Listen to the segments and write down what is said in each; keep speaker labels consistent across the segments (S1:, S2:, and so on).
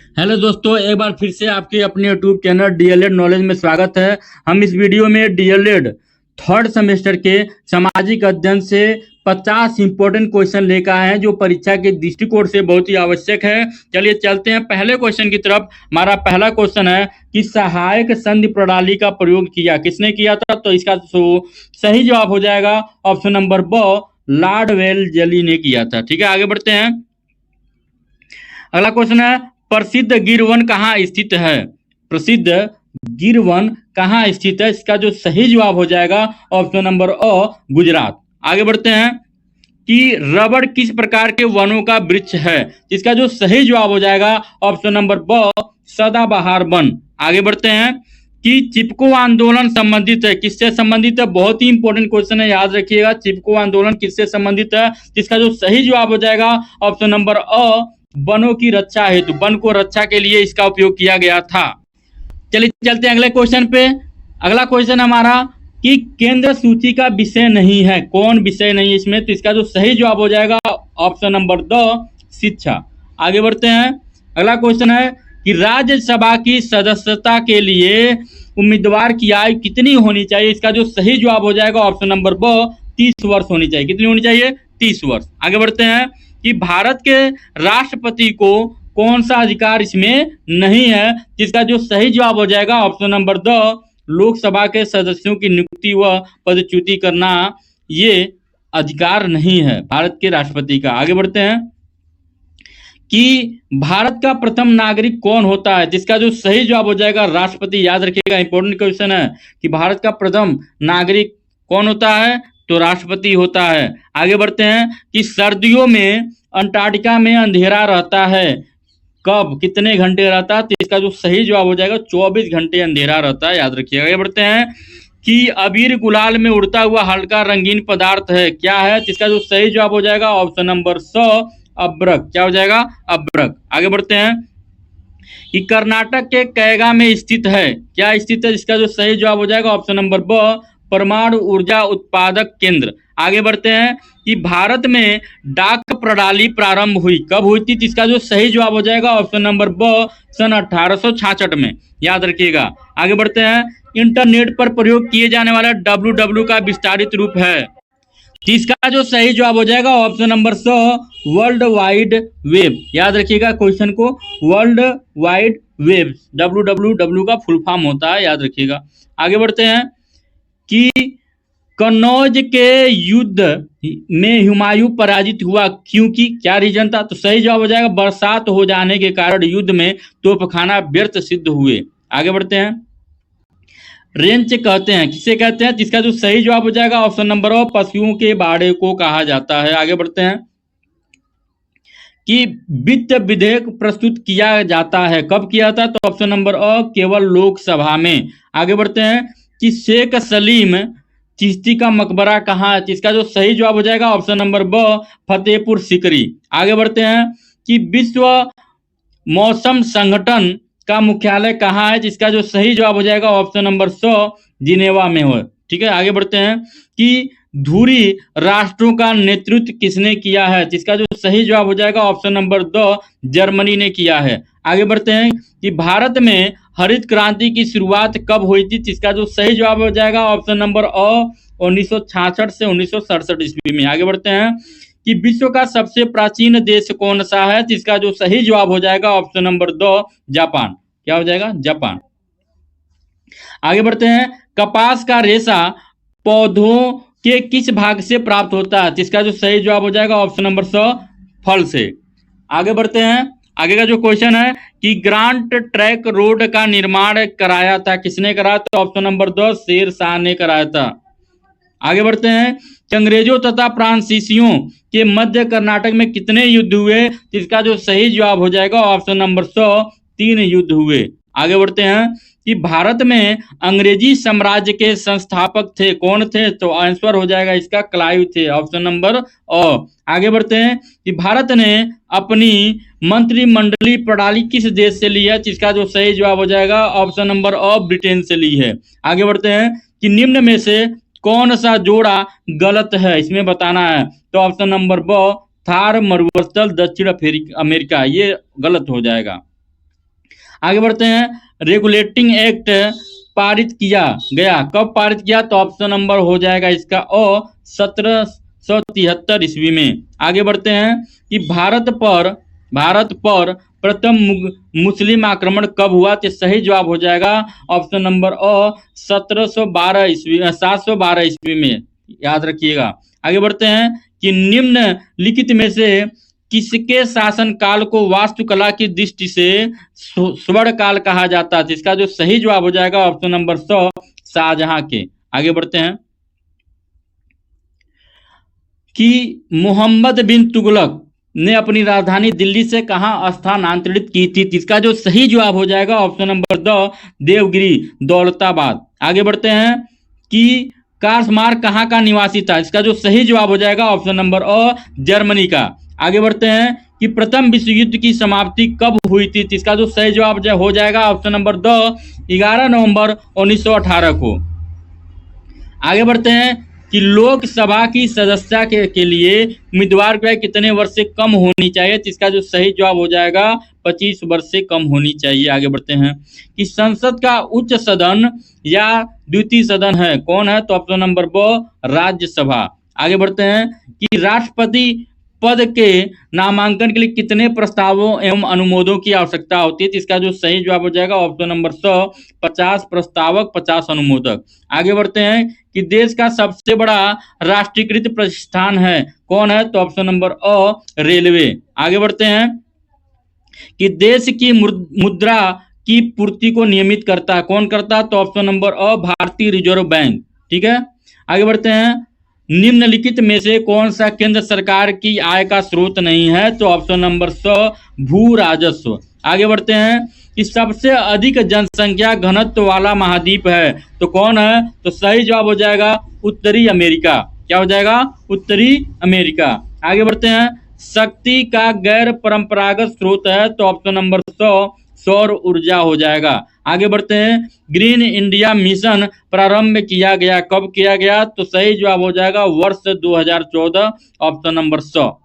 S1: Hello दोस्तों, एक बार फिर से आपके अपने यूट्यूब चैनल डीएलएड नॉलेज में स्वागत है। हम इस वीडियो में डीएलएड थर्ड सेमेस्टर के सामाजिक अध्ययन से 50 इंपॉर्टेंट क्वेश्चन लेकर आए हैं जो परीक्षा के दृष्टिकोण से बहुत ही आवश्यक है। चलिए चलते हैं पहले क्वेश्चन की तरफ। हमारा पहला क्वेश्चन है कि सहायक संधि प्रणाली का प्रयोग किया किसने किया था? तो इसका सही जवाब हो जाएगा ऑप्शन नंबर ब, लॉर्ड वेलजली ने किया था। ठीक है, आगे बढ़ते हैं। अगला क्वेश्चन है प्रसिद्ध गिर वन कहाँ स्थित है? प्रसिद्ध गिर वन कहाँ स्थित है? इसका जो सही जवाब हो जाएगा ऑप्शन नंबर अ, गुजरात। आगे बढ़ते हैं कि रबड़ किस प्रकार के वनों का वृक्ष है? इसका जो सही जवाब हो जाएगा ऑप्शन नंबर ब, सदाबहार वन। आगे बढ़ते हैं कि चिपको आंदोलन संबंधित है किससे संबंधित है? बहुत ही इंपॉर्टेंट क्वेश्चन है, याद रखिएगा। चिपको आंदोलन किससे संबंधित है? इसका जो सही जवाब हो जाएगा ऑप्शन नंबर अ, वनों की रक्षा हेतु, वन को रक्षा के लिए इसका उपयोग किया गया था। चलिए चलते हैं अगले क्वेश्चन पे। अगला क्वेश्चन हमारा कि केंद्र सूची का विषय नहीं है, कौन विषय नहीं है इसमें? तो इसका जो सही जवाब हो जाएगा ऑप्शन नंबर द, शिक्षा। आगे बढ़ते हैं। अगला क्वेश्चन है कि राज्यसभा की सदस्यता के लिए उम्मीदवार की आयु कितनी होनी चाहिए? इसका जो सही जवाब हो जाएगा ऑप्शन नंबर ब, 30 वर्ष होनी चाहिए। कितनी होनी चाहिए? 30 वर्ष। आगे बढ़ते हैं कि भारत के राष्ट्रपति को कौन सा अधिकार इसमें नहीं है? जिसका जो सही जवाब हो जाएगा ऑप्शन नंबर द, लोकसभा के सदस्यों की नियुक्ति व पदच्युति करना ये अधिकार नहीं है भारत के राष्ट्रपति का। आगे बढ़ते हैं कि भारत का प्रथम नागरिक कौन होता है? जिसका जो सही जवाब हो जाएगा राष्ट्रपति। याद रखिएगा, इंपॉर्टेंट क्वेश्चन है कि भारत का प्रथम नागरिक कौन होता है? तो राष्ट्रपति होता है। आगे बढ़ते हैं कि सर्दियों में अंटार्कटिका में अंधेरा रहता है, कब, कितने घंटे रहता है? तो इसका जो सही जवाब हो जाएगा 24 घंटे अंधेरा रहता है, याद रखिएगा। आगे बढ़ते हैं कि अबीर गुलाल में उड़ता हुआ हल्का रंगीन पदार्थ है, क्या है? इसका जो सही जवाब हो जाएगा ऑप्शन नंबर स, अब्रक। क्या हो जाएगा? अब्रक। आगे बढ़ते हैं कि कर्नाटक के कैगा में स्थित है, क्या स्थित है? इसका जो सही जवाब हो जाएगा ऑप्शन नंबर ब, परमाणु ऊर्जा उत्पादक केंद्र। आगे बढ़ते हैं कि भारत में डाक प्रणाली प्रारंभ हुई, कब हुई थी? इसका जो सही जवाब हो जाएगा ऑप्शन नंबर ब, सन 1866 में, याद रखिएगा। आगे बढ़ते हैं इंटरनेट पर प्रयोग किए जाने वाला www का विस्तारित रूप है, इसका जो सही जवाब हो जाएगा ऑप्शन नंबर स, वर्ल्ड वाइड वेब। याद रखिएगा क्वेश्चन को, वर्ल्ड वाइड वेब www का फुल फॉर्म होता है, याद रखिएगा। आगे बढ़ते हैं कि कन्नौज के युद्ध में हुमायूं पराजित हुआ क्योंकि, क्या रीजन था? तो सही जवाब हो जाएगा बरसात हो जाने के कारण युद्ध में तोपखाना व्यर्थ सिद्ध हुए। आगे बढ़ते हैं रेंच कहते हैं किसे कहते हैं? जिसका जो सही जवाब हो जाएगा ऑप्शन नंबर ओ, पशुओं के बाड़े को कहा जाता है। आगे बढ़ते हैं कि वित्त विधेयक प्रस्तुत किया जाता है, कब किया था? तो ऑप्शन नंबर अ, केवल लोकसभा में। आगे बढ़ते हैं कि शेख सलीम चिश्ती का मकबरा कहाँ है? इसका जो सही जवाब हो जाएगा ऑप्शन नंबर ब, फतेहपुर सीकरी। आगे बढ़ते हैं कि विश्व मौसम संगठन का मुख्यालय कहाँ है? जिसका जो सही जवाब हो जाएगा ऑप्शन नंबर स, जिनेवा में हो। ठीक है, आगे बढ़ते हैं कि धुरी राष्ट्रों का नेतृत्व किसने किया है? जिसका जो सही जवाब हो जाएगा ऑप्शन नंबर द, जर्मनी ने किया है। आगे बढ़ते हैं कि भारत में हरित क्रांति की शुरुआत कब हुई थी? जिसका जो सही जवाब हो जाएगा ऑप्शन नंबर अ, 1966 से 1967 ईस्वी में। आगे बढ़ते हैं कि विश्व का सबसे प्राचीन देश कौन सा है? जिसका जो सही जवाब हो जाएगा ऑप्शन नंबर द, जापान। क्या हो जाएगा? जापान। आगे बढ़ते हैं कपास का रेशा पौधों के किस भाग से प्राप्त होता है? जिसका जो सही जवाब हो जाएगा ऑप्शन नंबर स, फल से। आगे बढ़ते हैं, आगे का जो क्वेश्चन है कि ग्रांट ट्रैक रोड का निर्माण कराया था, किसने कराया? तो option number the, Sher Shah ने कराया था। आगे बढ़ते हैं कि अंग्रेजों तथा फ्रांसीसियों के मध्य कर्नाटक में कितने युद्ध हुए? जिसका जो सही जवाब हो जाएगा ऑप्शन नंबर स, 3 युद्ध हुए। आगे बढ़ते हैं कि भारत में अंग्रेजी साम्राज्य के संस्थापक थे, कौन थे? तो आंसर हो जाएगा इसका क्लाइव थे, ऑप्शन नंबर अ। आगे बढ़ते हैं कि भारत ने अपनी मंत्रिमंडलीय प्रणाली किस देश से ली है? जिसका जो सही जवाब हो जाएगा ऑप्शन नंबर अ, ब्रिटेन से ली है। आगे बढ़ते हैं कि निम्न में से कौन सा जोड़ा गलत है, इसमें बताना है। तो ऑप्शन नंबर ब, थार मरुस्थल दक्षिण अमेरिका, ये गलत हो जाएगा। आगे बढ़ते हैं। रेगुलेटिंग एक्ट पारित किया गया, कब पारित किया? तो ऑप्शन नंबर हो जाएगा इसका अ 1773 ईस्वी में। आगे बढ़ते हैं कि भारत पर प्रथम मुस्लिम आक्रमण कब हुआ? तो सही जवाब हो जाएगा ऑप्शन नंबर अ 712 ईस्वी में, याद रखिएगा। आगे बढ़ते हैं कि निम्नलिखित में से किसके शासनकाल को वास्तुकला की दृष्टि से स्वर्ण काल कहा जाता है? इसका जो सही जवाब हो जाएगा ऑप्शन नंबर 100 शाहजहां के। आगे बढ़ते हैं कि मोहम्मद बिन तुगलक ने अपनी राजधानी दिल्ली से कहां स्थानांतरित की थी? इसका जो सही जवाब हो जाएगा ऑप्शन नंबर 2 देवगिरी दौलताबाद। आगे बढ़ते हैं कि कार्लमार्क्स कहां का निवासी था? इसका जो सही जवाब हो जाएगा ऑप्शन नंबर अ जर्मनी का। आगे बढ़ते हैं कि प्रथम विश्व युद्ध की समाप्ति कब हुई थी? इसका जो सही जवाब हो जाएगा ऑप्शन नंबर 2 11 नवंबर 1918 को। आगे बढ़ते हैं कि लोकसभा की सदस्यता के लिए उम्मीदवार की आयु कितने वर्ष से कम होनी चाहिए? तो इसका जो सही जवाब हो जाएगा 25 वर्ष से कम होनी चाहिए। आगे बढ़ते हैं कि संसद का उच्च सदन या द्वितीय सदन है, कौन है? तो ऑप्शन नंबर 2 राज्यसभा। आगे बढ़ते हैं कि राष्ट्रपति पद के नामांकन के लिए कितने प्रस्तावों एवं अनुमोदों की आवश्यकता होती है? तो इसका जो सही जवाब हो जाएगा ऑप्शन नंबर 100 50 प्रस्तावक 50 अनुमोदक। आगे बढ़ते हैं कि देश का सबसे बड़ा राष्ट्रीयकृत प्रतिष्ठान है, कौन है? तो ऑप्शन नंबर अ रेलवे। आगे बढ़ते हैं कि देश की मुद्रा की पूर्ति को नियमित करता है, कौन करता है? तो ऑप्शन नंबर अ भारतीय रिजर्व बैंक। ठीक है। आगे बढ़ते हैं निम्नलिखित में से कौन सा केंद्र सरकार की आय का स्रोत नहीं है? तो ऑप्शन नंबर 100 भू राजस्व। आगे बढ़ते हैं कि सबसे अधिक जनसंख्या घनत्व वाला महाद्वीप है, तो कौन है? तो सही जवाब हो जाएगा उत्तरी अमेरिका। क्या हो जाएगा? उत्तरी अमेरिका। आगे बढ़ते हैं शक्ति का गैर परंपरागत स्रोत है, तो ऑप्शन नंबर 100 सौर ऊर्जा हो जाएगा। आगे बढ़ते हैं ग्रीन इंडिया मिशन प्रारंभ किया गया, कब किया गया? तो सही जवाब हो जाएगा वर्ष 2014 ऑप्शन नंबर 100।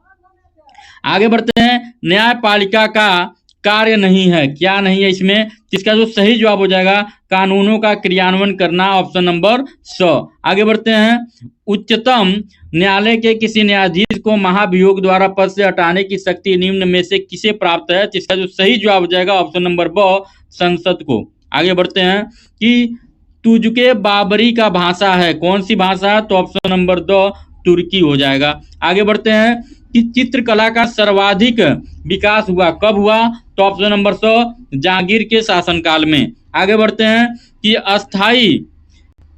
S1: आगे बढ़ते हैं न्यायपालिका का कार्य नहीं है, क्या नहीं है इसमें? जिसका जो सही जवाब हो जाएगा कानूनों का क्रियान्वयन करना, ऑप्शन नंबर 100। आगे बढ़ते हैं उच्चतम न्यायालय के किसी न्यायाधीश को महाभियोग द्वारा पद से हटाने की शक्ति निम्न में से किसे प्राप्त है? जिसका जो सही जवाब हो जाएगा ऑप्शन नंबर 2 संसद को। आगे बढ़ते हैं कि तुझके बाबरी का भाषा है, कौन सी भाषा है? तो ऑप्शन नंबर 2 तुर्की हो जाएगा। आगे बढ़ते हैं कि चित्रकला का सर्वाधिक विकास हुआ, कब हुआ? तो ऑप्शन नंबर 100 जहांगीर के शासनकाल में। आगे बढ़ते हैं कि अस्थाई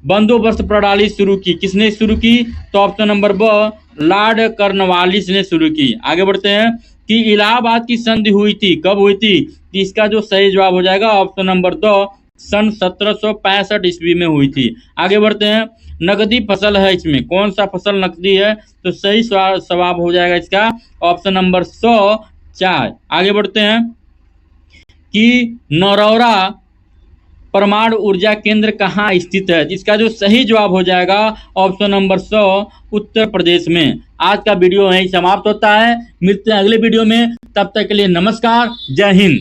S1: बंदोबस्त प्रणाली शुरू की, किसने शुरू की? तो ऑप्शन नंबर 2 लॉर्ड कॉर्नवालिस ने शुरू की। आगे बढ़ते हैं कि इलाहाबाद की संधि हुई थी, कब हुई थी? इसका जो सही जवाब हो जाएगा ऑप्शन नंबर 2 सन 1765 ईस्वी में हुई थी। आगे बढ़ते हैं नकदी फसल है, इसमें कौन सा फसल नकदी है? तो सही जवाब हो जाएगा इसका ऑप्शन नंबर 100 चाय। आगे बढ़ते हैं कि नरौरा परमाणु ऊर्जा केंद्र कहाँ स्थित है? इसका जो सही जवाब हो जाएगा ऑप्शन नंबर 100 उत्तर प्रदेश में। आज का वीडियो यहीं समाप्त होता है, मिलते हैं अगले वीडियो में, तब तक के लिए नमस्कार, जय हिंद।